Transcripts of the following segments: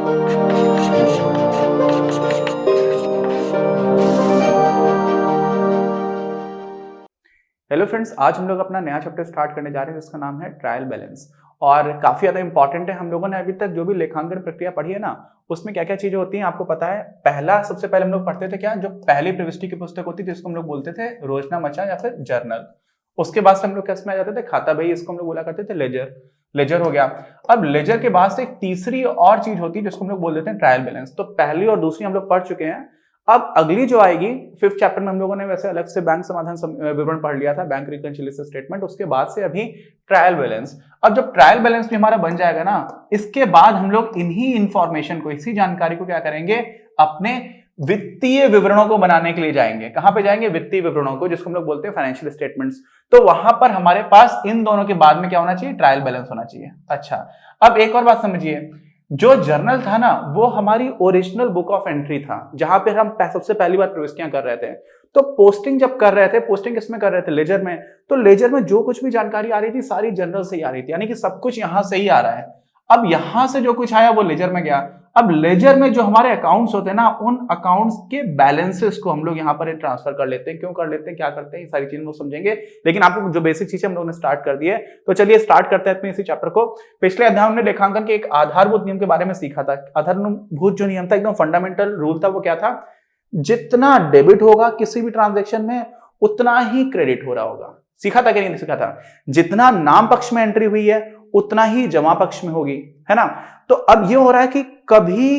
Hello friends, आज हम लोग अपना नया चैप्टर स्टार्ट करने जा रहे हैं जिसका नाम है ट्रायल बैलेंस। और काफी ज्यादा इंपॉर्टेंट है। हम लोगों ने अभी तक जो भी लेखांकन प्रक्रिया पढ़ी है ना, उसमें क्या क्या चीजें होती हैं आपको पता है। सबसे पहले हम लोग पढ़ते थे क्या, जो पहली प्रविष्टि की पुस्तक होती थी जिसको हम लोग बोलते थे रोजनामचा या फिर जर्नल। उसके बाद से हम लोग किस में आ जाते थे, खाता बही, इसको हम लोग बोला करते थे लेजर। लेजर हो गया। अब लेजर के बाद से एक तीसरी और चीज होती है जिसको हम लोग बोल देते हैं ट्रायल बैलेंस। तो पहली और दूसरी हम लोग पढ़ चुके हैं। अब अगली जो आएगी 5th चैप्टर में, हम लोगों ने वैसे अलग से बैंक समाधान विवरण पढ़ लिया था, बैंक रिकंसिलिएशन स्टेटमेंट। उसके बाद से अभी ट्रायल बैलेंस। अब जब ट्रायल बैलेंस भी हमारा बन जाएगा ना, इसके बाद हम लोग इन्हीं इंफॉर्मेशन को, इसी जानकारी को क्या करेंगे, अपने वित्तीय विवरणों को बनाने के लिए जाएंगे। कहां पे जाएंगे, वित्तीय विवरणों को, जिसको हम लोग बोलते हैं फाइनेंशियल स्टेटमेंट्स। तो वहां पर हमारे पास इन दोनों के बाद में क्या होना चाहिए, ट्रायल बैलेंस होना चाहिए। अच्छा, अब एक और बात समझिए, जो जर्नल था ना, वो हमारी ओरिजिनल बुक ऑफ एंट्री था, जहां पे हम सबसे पहली बार प्रविष्टियां कर रहे थे। तो पोस्टिंग जब कर रहे थे, पोस्टिंग किसमें कर रहे थे, लेजर में। तो लेजर में जो कुछ भी जानकारी आ रही थी सारी जर्नल से ही आ रही थी, यानी कि सब कुछ यहां से ही आ रहा है। अब यहां से जो कुछ आया वो लेजर में गया। अब लेजर में जो हमारे अकाउंट्स होते हैं ना, उन अकाउंट्स के बैलेंसेस को हम लोग यहां पर ट्रांसफर कर लेते हैं। क्यों कर लेते हैं, क्या करते हैं, ये सारी चीजें लोग समझेंगे। लेकिन आपको जो बेसिक चीजें हम लोगों ने स्टार्ट कर दी है, तो चलिए स्टार्ट करते हैं अपने इसी चैप्टर को। पिछले अध्याय में लेखांकन के एक आधारभूत नियम के बारे में सीखा था। आधारभूत जो नियम था, एकदम फंडामेंटल रूल था, वो क्या था, जितना डेबिट होगा किसी भी ट्रांजेक्शन में, उतना ही क्रेडिट हो रहा होगा। सीखा था कि नहीं सीखा था। जितना नाम पक्ष में एंट्री हुई है उतना ही जमा पक्ष में होगी, है ना। तो अब ये हो रहा है कि कभी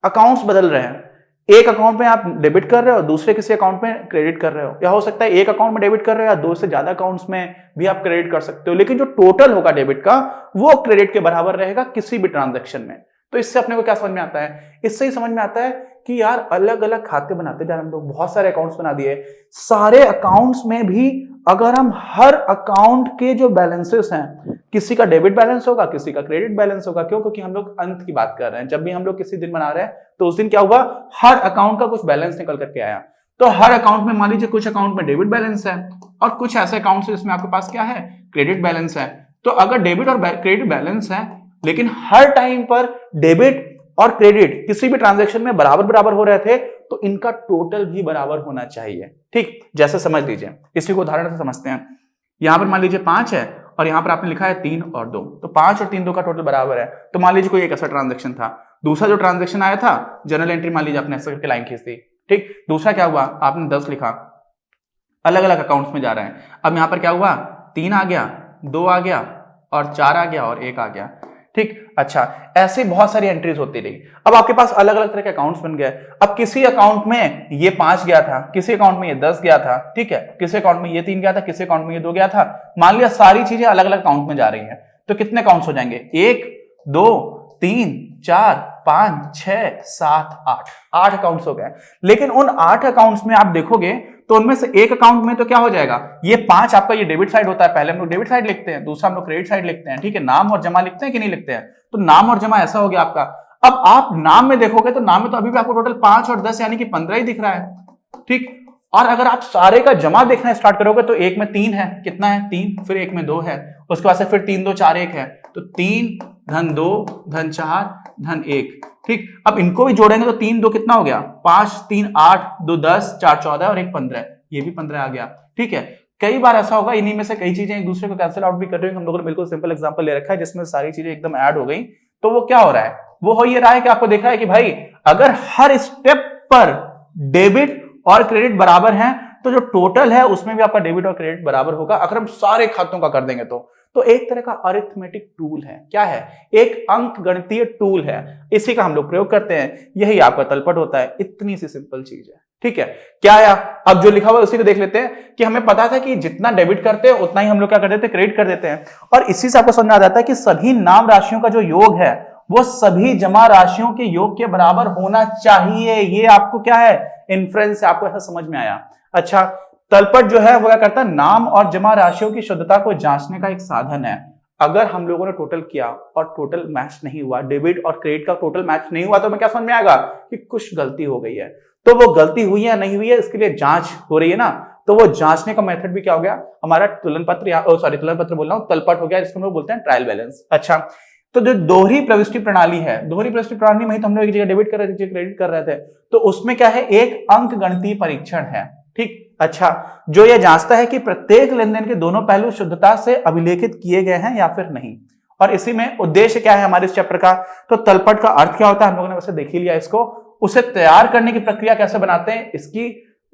अकाउंट्स बदल रहे हैं। एक अकाउंट में आप डेबिट कर रहे हो, दूसरे किसी अकाउंट में क्रेडिट कर रहे हो, या हो सकता है एक अकाउंट में डेबिट कर रहे हो या दो से ज्यादा अकाउंट्स में भी आप क्रेडिट कर सकते हो। लेकिन जो टोटल होगा डेबिट का, वो क्रेडिट के बराबर रहेगा किसी भी ट्रांजैक्शन में। तो इससे अपने को क्या समझ में आता है, इससे ही समझ में आता है कि यार अलग अलग खाते बनाते जा रहे हम लोग, बहुत सारे अकाउंट्स बना दिए। सारे अकाउंट्स में भी अगर हम हर अकाउंट के जो बैलेंसेस हैं, किसी का डेबिट बैलेंस होगा, किसी का क्रेडिट बैलेंस होगा। क्यों, क्योंकि हम लोग अंत की बात कर रहे हैं। जब भी हम लोग किसी दिन बना रहे हैं तो उस दिन क्या हुआ, हर अकाउंट का कुछ बैलेंस निकल करके आया। तो हर अकाउंट में मान लीजिए कुछ अकाउंट में डेबिट बैलेंस है और कुछ ऐसे अकाउंट्स जिसमें आपके पास क्या है, क्रेडिट बैलेंस है। तो अगर डेबिट और क्रेडिट बैलेंस है, लेकिन हर टाइम पर डेबिट और क्रेडिट किसी भी ट्रांजैक्शन में बराबर बराबर हो रहे थे, तो इनका टोटल भी बराबर होना चाहिए। ठीक, जैसे समझ लीजिए, इसी को उदाहरण से समझते हैं। यहां पर मान लीजिए 5 है और यहां पर आपने लिखा है 3 और 2, तो 5 और 3 2 का टोटल बराबर है। तो मान लीजिए कोई एक ऐसा ट्रांजैक्शन था, दूसरा जो ट्रांजैक्शन आया था, जर्नल एंट्री मान लीजिए आपने ऐसा करके लाइन खींच दी। ठीक, दूसरा क्या हुआ, आपने 10 लिखा, अलग अलग अकाउंट्स में जा रहे हैं। अब यहां पर क्या हुआ, 3 आ गया, 2 आ गया और 4 आ गया और 1 आ गया। ठीक, अच्छा, ऐसे बहुत सारी एंट्रीज होती रही। अब आपके पास अलग अलग तरह के अकाउंट्स बन गए। अब किसी अकाउंट में ये 5 गया था, किसी अकाउंट में ये 10 गया था, ठीक है, किसी अकाउंट में ये 3 गया था, किसी अकाउंट में ये 2 गया था। मान लिया सारी चीजें अलग अलग अकाउंट में जा रही हैं, तो कितने अकाउंट्स हो जाएंगे, 1 2 3 4 5 6 7 8 अकाउंट्स हो गए। लेकिन उन 8 अकाउंट्स में आप देखोगे तो उनमें से एक अकाउंट में तो क्या हो जाएगा, ये 5 आपका ये डेबिट साइड होता है। पहले हम लोग डेबिट साइड लिखते हैं, दूसरा हम लोग क्रेडिट साइड लिखते हैं। ठीक है, नाम और जमा लिखते हैं कि नहीं लिखते हैं, तो नाम और जमा ऐसा हो गया आपका। अब आप नाम में देखोगे तो नाम में तो अभी भी आपको टोटल 5 और 10 यानी कि 15 ही दिख रहा है। ठीक, और अगर आप सारे का जमा देखना स्टार्ट करोगे तो एक में 3 है, कितना है 3, फिर एक में 2 है, उसके बाद से फिर 3 2 4 1 है, तो 3 धन 2 धन 4 धन 1। ठीक, अब इनको भी जोड़ेंगे तो 3 2 कितना हो गया, 5 3 8 2 10 4 14 और 1 15, ये भी 15 आ गया। ठीक है, कई बार ऐसा होगा इन्हीं में से कई चीजें एक दूसरे को कैंसिल आउट भी कर रही है। हम लोगों ने बिल्कुल सिंपल एग्जांपल ले रखा है जिसमें सारी चीजें एकदम ऐड हो गई। तो वो क्या हो रहा है, वो हो ये रहा है कि आपको देख रहा है कि भाई अगर हर स्टेप पर डेबिट और क्रेडिट बराबर हैं, तो जो टोटल है उसमें भी आपका डेबिट और क्रेडिट बराबर होगा। अगर हम सारे खातों का कर देंगे तो एक तरह का अरिथमेटिक टूल है। क्या है, एक अंक गणितीय टूल है। इसी का हम लोग प्रयोग करते हैं, यही आपका तलपट होता है। इतनी सी सिंपल चीज है। ठीक है, क्या आया, अब जो लिखा हुआ है उसी को देख लेते हैं कि हमें पता था कि जितना डेबिट करते हैं उतना ही हम लोग क्या कर देते हैं, क्रेडिट कर देते हैं। और इसी से आपको समझ में आ जाता है कि सभी नाम राशियों का जो योग है वो सभी जमा राशियों के योग के बराबर होना चाहिए। ये आपको क्या है, इन्फ्रेंस से आपको ऐसा समझ में आया। अच्छा, तलपट जो है वो क्या करता है, नाम और जमा राशियों की शुद्धता को जांचने का एक साधन है। अगर हम लोगों ने टोटल किया और टोटल मैच नहीं हुआ, डेबिट और क्रेडिट का टोटल मैच नहीं हुआ, तो हमें क्या समझ में आएगा कि कुछ गलती हो गई है। तो वो गलती हुई है नहीं हुई है, इसके लिए जांच हो रही है ना। तो वो जांचने का मेथड भी क्या हो गया हमारा, तुलन पत्र, तुलन पत्र बोल रहा हूं, तलपट हो गया, जिसको हम लोग बोलते हैं ट्रायल बैलेंस। अच्छा, तो जो दोहरी प्रविष्टि प्रणाली है, दोहरी प्रविष्टि प्रणाली में तो हम लोग एक जगह डेबिट कर रहे थे, एक जगह क्रेडिट कर रहे थे, तो उसमें क्या है, एक अंक गणितीय परीक्षण है। ठीक, अच्छा, जो ये जांचता है कि प्रत्येक लेनदेन के दोनों पहलू शुद्धता से अभिलेखित किए गए हैं या फिर नहीं। और इसी में उद्देश्य क्या है हमारे इस चैप्टर का, तो तलपट का अर्थ क्या होता है हम लोगों ने वैसे देख ही लिया इसको, उसे तैयार करने की प्रक्रिया कैसे बनाते हैं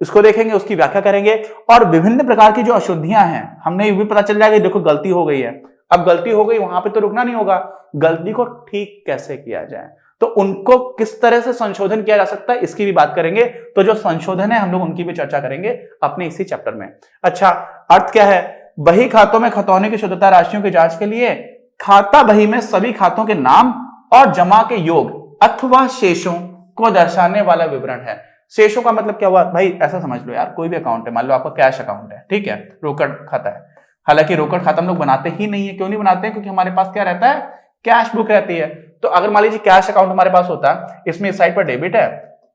इसको देखेंगे, उसकी व्याख्या करेंगे, और विभिन्न प्रकार की जो अशुद्धियां हैं हमने ये भी पता चल जाएगा, देखो गलती हो गई है, अब गलती हो गई वहां पे तो रुकना नहीं होगा, गलती को ठीक कैसे किया जाए, तो उनको किस तरह से संशोधन किया जा सकता है इसकी भी बात करेंगे। तो जो संशोधन है हम लोग उनकी भी चर्चा करेंगे अपने इसी चैप्टर में। अच्छा, अर्थ क्या है, बही खातों में खतौनी की शुद्धता राशियों की जांच के लिए खाता बही में सभी खातों के नाम और जमा के योग अथवा शेषों को दर्शाने वाला विवरण है। शेषों का मतलब क्या हुआ भाई, ऐसा समझ लो यार, कोई भी अकाउंट है, मान लो आपका कैश अकाउंट है, ठीक है, रोकड़ खाता है, हालांकि रोकड़ खाता हम लोग बनाते ही नहीं है, क्यों नहीं बनाते हैं, क्योंकि हमारे पास क्या रहता है, कैश बुक रहती है। तो अगर मान लीजिए कैश अकाउंट हमारे पास होता है, इसमें इस साइड पर डेबिट है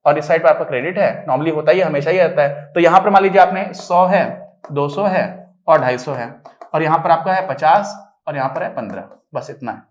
और इस साइड पर आपका क्रेडिट है, नॉर्मली होता ही हमेशा ही रहता है। तो यहां पर मान लीजिए आपने 100 है, 200 है और 250 है, और यहां पर आपका है 50 और यहां पर है 15, बस इतना है।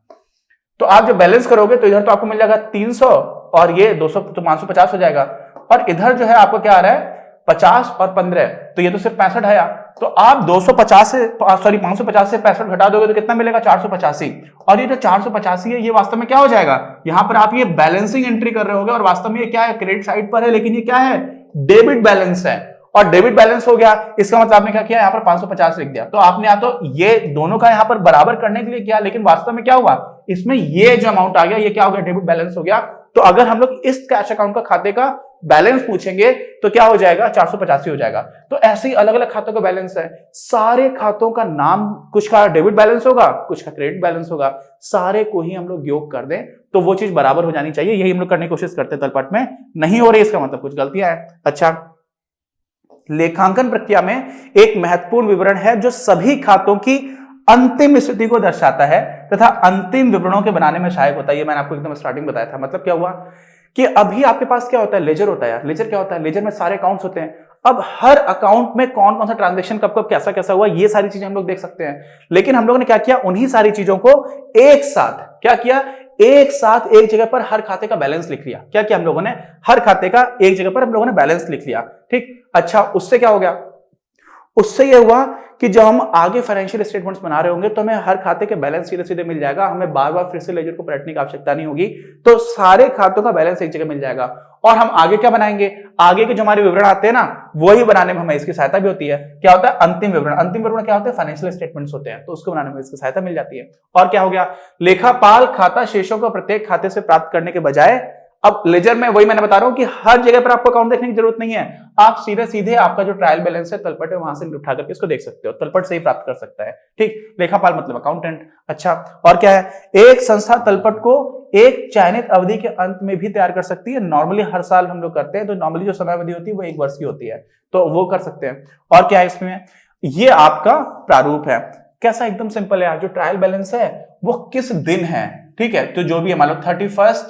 तो आप जब बैलेंस करोगे तो इधर तो आपको मिल जाएगा 300 और ये 200, तो 550 हो जाएगा, और इधर जो है आपको क्या आ रहा है 50 और 15, तो ये तो सिर्फ 65 आया। तो आप 550 से 65 घटा दोगे तो कितना मिलेगा, 485। और ये जो 485 है ये वास्तव में क्या हो जाएगा, यहां पर आप ये बैलेंसिंग एंट्री कर रहे होगे, और वास्तव में ये क्या है, क्रेडिट साइड पर है, लेकिन ये क्या है, डेबिट बैलेंस है, और डेबिट बैलेंस हो गया, इसका मतलब आपने क्या किया, यहाँ पर 550 लिख दिया। तो आपने या तो ये दोनों का यहाँ पर बराबर करने के लिए किया, लेकिन वास्तव में क्या हुआ, इसमें ये जो अमाउंट आ गया ये क्या हो गया, डेबिट बैलेंस हो गया। तो अगर हम लोग इस कैश अकाउंट का खाते का बैलेंस पूछेंगे तो क्या हो जाएगा, 485 हो जाएगा। तो ऐसे ही अलग अलग खातों का बैलेंस है, सारे खातों का नाम, कुछ का डेबिट बैलेंस होगा, कुछ का क्रेडिट बैलेंस होगा, सारे को ही हम लोग योग कर दें तो वो चीज बराबर हो जानी चाहिए, यही हम लोग करने की कोशिश करते हैं, तलपट में नहीं हो रही इसका मतलब कुछ गलतियां हैं। अच्छा, लेखांकन प्रक्रिया में एक महत्वपूर्ण विवरण है जो सभी खातों की अंतिम स्थिति को दर्शाता है तथा अंतिम विवरणों के बनाने में सहायक होता है। ये मैंने आपको एकदम स्टार्टिंग बताया था। मतलब क्या हुआ कि अभी आपके पास क्या होता है, लेजर होता है यार। लेजर क्या होता है, लेजर में सारे अकाउंट्स होते हैं। अब हर अकाउंट में कौन कौन सा ट्रांजैक्शन कब कब कैसा कैसा हुआ, ये सारी चीजें हम लोग देख सकते हैं। लेकिन हम लोगों ने क्या किया, उन्हीं सारी चीजों को एक साथ क्या किया, एक साथ एक जगह पर हर खाते का बैलेंस लिख लिया। क्या किया हम लोगों ने, हर खाते का एक जगह पर हम लोगों ने बैलेंस लिख लिया। ठीक, अच्छा, उससे क्या हो गया, उससे यह हुआ कि जब हम आगे फाइनेंशियल स्टेटमेंट्स बना रहे होंगे तो हमें हर खाते के बैलेंस सीधे सीधे मिल जाएगा, हमें बार बार फिर से लेजर को पलटने की आवश्यकता नहीं होगी। तो सारे खातों का बैलेंस एक जगह मिल जाएगा। और हम आगे क्या बनाएंगे, आगे के जो हमारे विवरण आते हैं ना, वही बनाने में हमें इसकी सहायता भी होती है। क्या होता है, अंतिम विवरण। अंतिम विवरण क्या होता है, फाइनेंशियल स्टेटमेंट्स होते हैं, तो उसको बनाने में इसकी सहायता मिल जाती है। और क्या हो गया, लेखापाल खाता शेषों को प्रत्येक खाते से प्राप्त करने के बजाय, अब लेजर में वही मैंने बता रहा हूं कि हर जगह पर आपको अकाउंट देखने की जरूरत नहीं है, आप सीधे सीधे आपका जो ट्रायल बैलेंस है तलपट है वहां से उठा करके इसको देख सकते हो, तलपट से ही प्राप्त कर सकता है। ठीक, लेखापाल मतलब अकाउंटेंट। अच्छा, और क्या है, एक संस्था तलपट को एक चयनित अवधि के अंत में भी तैयार कर सकती है। नॉर्मली हर साल हम लोग करते हैं, तो नॉर्मली जो समय अवधि होती है वो 1 वर्ष की होती है, तो वो कर सकते हैं। और क्या है इसमें, ये आपका प्रारूप है, कैसा एकदम सिंपल है। जो ट्रायल बैलेंस है वो किस दिन है, ठीक है, तो जो भी है, मान लो 31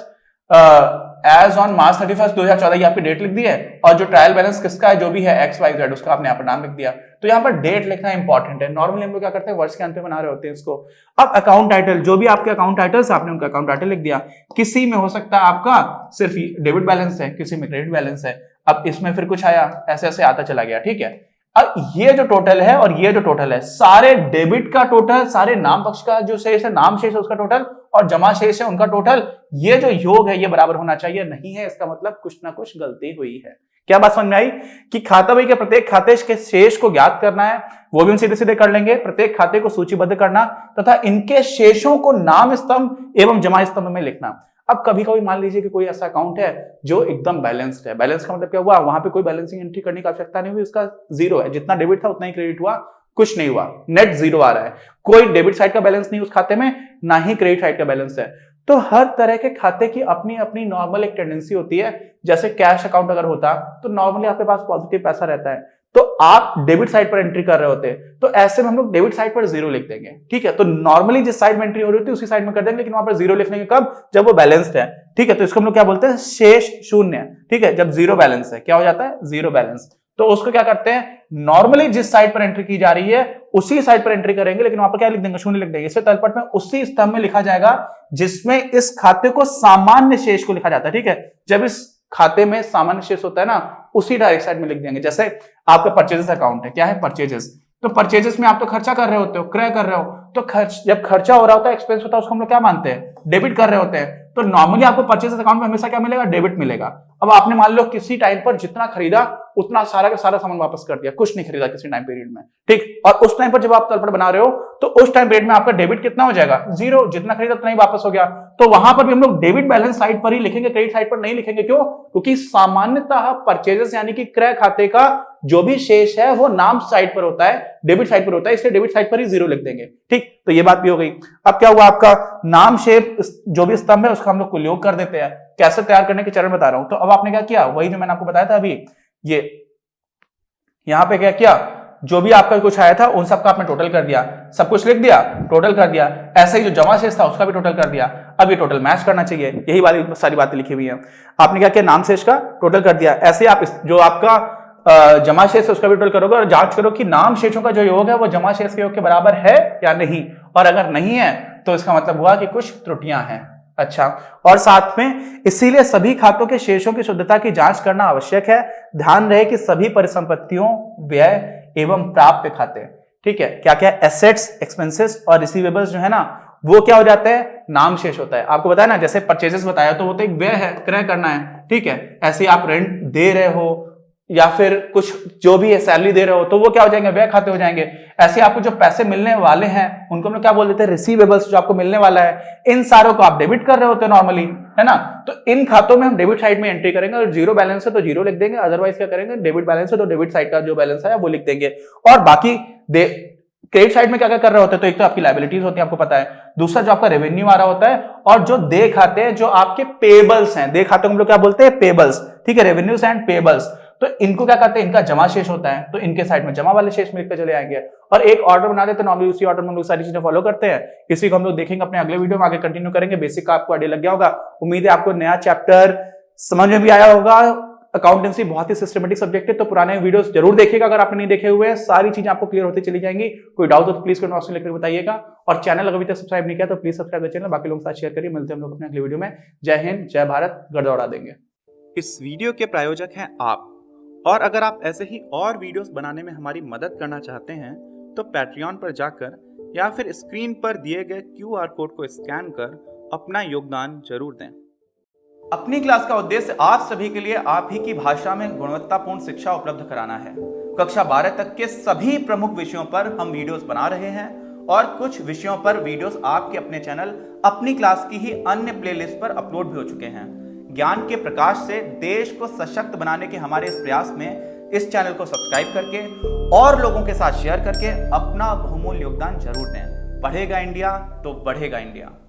एज ऑन मार्च 31 2014 ये आपकी डेट लिख दी है, और जो ट्रायल बैलेंस किसका है, जो भी है XYZ, उसका आपने यहाँ पर नाम लिख दिया। तो यहाँ पर डेट लिखना इंपॉर्टेंट है। नॉर्मली हम लोग क्या करते हैं, वर्ष के अंत में बना रहे होते हैं इसको। अब अकाउंट टाइटल, जो भी आपके अकाउंट टाइटल्स आपने उनका अकाउंट टाइटल लिख दिया। किसी में हो सकता है आपका सिर्फ डेबिट बैलेंस है, किसी में क्रेडिट बैलेंस है। अब इसमें फिर कुछ आया, ऐसे ऐसे आता चला गया। ठीक है, अब ये जो टोटल है और ये जो टोटल है, सारे डेबिट का टोटल, सारे नाम पक्ष का जो शेष है, नाम शेष है उसका टोटल, और जमा शेष है उनका टोटल, ये जो योग है ये बराबर होना चाहिए। नहीं है, इसका मतलब कुछ ना कुछ गलती हुई है। क्या बात समझ में आई कि खाता बही के प्रत्येक खाते के शेष को ज्ञात करना है, वो भी हम सीधे सीधे कर लेंगे। प्रत्येक खाते को सूचीबद्ध करना तथा इनके शेषों को नाम स्तंभ एवं जमा स्तंभ में लिखना। अब कभी कभी मान लीजिए कि कोई ऐसा अकाउंट है जो एकदम बैलेंस्ड है। बैलेंस का मतलब क्या हुआ, वहां पे कोई बैलेंसिंग एंट्री करने की आवश्यकता नहीं हुई, उसका जीरो है, जितना डेबिट था उतना ही क्रेडिट हुआ, कुछ नहीं हुआ, नेट जीरो आ रहा है। कोई डेबिट साइड का बैलेंस नहीं उस खाते में, ना ही क्रेडिट साइड का बैलेंस है। तो हर तरह के खाते की अपनी अपनी नॉर्मल एक टेंडेंसी होती है। जैसे कैश अकाउंट अगर होता तो नॉर्मली आपके पास पॉजिटिव पैसा रहता है, तो आप डेबिट साइड पर एंट्री कर रहे होते, तो ऐसे में हम लोग डेबिट साइड पर जीरो लिख देंगे। ठीक है, तो नॉर्मली जिस साइड में एंट्री हो रही होती है उसी साइड में कर देंगे, लेकिन वहां पर जीरो लिख लेंगे कब, जब वो बैलेंस्ड है। ठीक है, तो इसको हम लोग क्या बोलते हैं, शेष शून्य। ठीक है, जब जीरो बैलेंस है क्या हो जाता है, जीरो बैलेंस। तो उसको क्या करते हैं, नॉर्मली जिस साइड पर एंट्री की जा रही है उसी साइड पर एंट्री करेंगे, लेकिन वहां पर क्या लिख देंगे, शून्य लिख देंगे। इससे तलपट में उसी स्तंभ में लिखा जाएगा जिसमें इस खाते को सामान्य शेष को लिखा जाता है। ठीक है, जब इस खाते में सामान्य शेष होता है ना, उसी डायरेक्ट साइड में लिख देंगे। जैसे आपका परचेजेस अकाउंट है, क्या है, परचेजेस। तो परचेजेस में आप तो खर्चा कर रहे होते हो, क्रय कर रहे हो, तो खर्च जब खर्चा हो रहा होता है, एक्सपेंस होता है, उसको हम लोग क्या मानते हैं, डेबिट कर रहे होते हैं। तो नॉर्मली आपको परचेजेस अकाउंट में हमेशा क्या मिलेगा, डेबिट मिलेगा। अब आपने मान लो किसी टाइम पर जितना खरीदा उतना सारा का सारा सामान वापस कर दिया, कुछ नहीं खरीदा किसी टाइम पीरियड में, ठीक। और उस टाइम पर जब आप तलपट बना रहे हो तो उस टाइम पीरियड में आपका डेबिट कितना हो जाएगा, जीरो, जितना खरीदा उतना ही वापस हो गया। तो वहां पर भी हम लोग डेबिट बैलेंस साइड पर ही लिखेंगे, क्रेडिट साइड पर नहीं लिखेंगे। क्यों? क्योंकि सामान्यतः परचेजेस यानी कि क्रय खाते का जो भी शेष है वो नाम साइड पर होता है, डेबिट साइड पर होता है, इसलिए डेबिट साइड पर ही जीरो लिख देंगे, ठीक। तो ये बात भी हो गई। अब क्या हुआ, आपका नाम शेप जो भी स्तंभ है उसका हम लोग कुल योग कर देते हैं। कैसे तैयार करने के चरण बता रहा हूं। तो अब आपने क्या किया, वही जो मैंने आपको बताया था अभी, ये यहां पे क्या किया, जो भी आपका कुछ आया था उन सबका आपने टोटल कर दिया, सब कुछ लिख दिया, टोटल कर दिया। ऐसे ही जो जमा शेष था उसका भी टोटल कर दिया। अब ये टोटल मैच करना चाहिए, यही वाली सारी बातें लिखी हुई है। आपने क्या किया, नाम शेष का टोटल कर दिया। ऐसे आप जो आपका जमा शेष है उसका भी टोटल करोगे और जांच करो कि नाम शेषों का जो योग है वो जमा शेष के योग के बराबर है या नहीं, और अगर नहीं है तो इसका मतलब हुआ कि कुछ त्रुटियां हैं। अच्छा, और साथ में इसीलिए सभी खातों के शेषों की शुद्धता की जांच करना आवश्यक है। ध्यान रहे कि सभी परिसंपत्तियों, व्यय एवं प्राप्य खाते, ठीक है, क्या क्या, एसेट्स, एक्सपेंसेस और रिसीवेबल्स जो है ना, वो क्या हो जाता है, नाम शेष होता है। आपको बताया ना, जैसे परचेजेस बताया तो वो तो एक व्यय है, क्रय करना है, ठीक है। ऐसे ही आप रेंट दे रहे हो या फिर कुछ जो भी है सैलरी दे रहे हो तो वो क्या हो जाएंगे, व्यय खाते हो जाएंगे। ऐसे आपको जो पैसे मिलने वाले हैं उनको हम लोग क्या बोल देते हैं, रिसीवेबल्स, जो आपको मिलने वाला है। इन सारों को आप डेबिट कर रहे होते हैं नॉर्मली, है ना। तो इन खातों में हम डेबिट साइड में एंट्री करेंगे, और जीरो बैलेंस है तो जीरो लिख देंगे, अदरवाइज क्या करेंगे, डेबिट बैलेंस है तो डेबिट साइड का जो बैलेंस है वो लिख देंगे। और बाकी क्रेडिट साइड में क्या क्या कर रहे होते हैं, तो एक तो आपकी लायबिलिटीज होती है, आपको पता है। दूसरा जो आपका रेवेन्यू आ रहा होता है, और जो दे खाते हैं जो आपके पेबल्स हैं, दे खाते हम लोग क्या बोलते हैं, पेबल्स, ठीक है, रेवेन्यूज एंड पेबल्स। तो इनको क्या करते हैं, इनका जमा शेष होता है, तो इनके साइड में जमा वाले शेष में लिखते चले आएंगे। और एक ऑर्डर बना देते हैं, नॉर्मली उसी ऑर्डर में हम लोग सारी चीजें फॉलो करते हैं। इसी को हम लोग देखेंगे अपने अगले वीडियो में, आगे कंटिन्यू करेंगे। बेसिक का आपको आइडिया लग गया होगा। उम्मीद है आपको नया चैप्टर समझ में भी आया होगा। अकाउंटेंसी बहुत ही सिस्टमेटिक सब्जेक्ट है, तो पुराने वीडियोस जरूर देखिएगा अगर आपने नहीं देखे हुए हैं। सारी चीजें आपको क्लियर होती चली जाएंगी। कोई डाउट हो तो प्लीज कमेंट बॉक्स में लिखकर बताइएगा। और चैनल अगर अभी तक सब्सक्राइब नहीं किया तो प्लीज सब्सक्राइब चैनल, बाकी लोगों के साथ शेयर करिए। मिलते हैं हम लोग अपने अगले वीडियो में। जय हिंद, जय भारत, गर्दा उड़ा देंगे। इस वीडियो के प्रायोजक हैं आप, और अगर आप ऐसे ही और वीडियोस बनाने में हमारी मदद करना चाहते हैं तो पैट्रियन पर जाकर या फिर स्क्रीन पर दिए गए QR कोड को स्कैन कर अपना योगदान जरूर दें। अपनी क्लास का उद्देश्य आप सभी के लिए आप ही की भाषा में गुणवत्तापूर्ण शिक्षा उपलब्ध कराना है। कक्षा 12 तक के सभी प्रमुख विषयों पर हम वीडियोस बना रहे हैं, और कुछ विषयों पर वीडियोस आपके अपने चैनल अपनी क्लास की ही अन्य प्लेलिस्ट पर अपलोड भी हो चुके हैं। ज्ञान के प्रकाश से देश को सशक्त बनाने के हमारे इस प्रयास में इस चैनल को सब्सक्राइब करके और लोगों के साथ शेयर करके अपना बहुमूल्य योगदान जरूर दें। पढ़ेगा इंडिया तो बढ़ेगा इंडिया।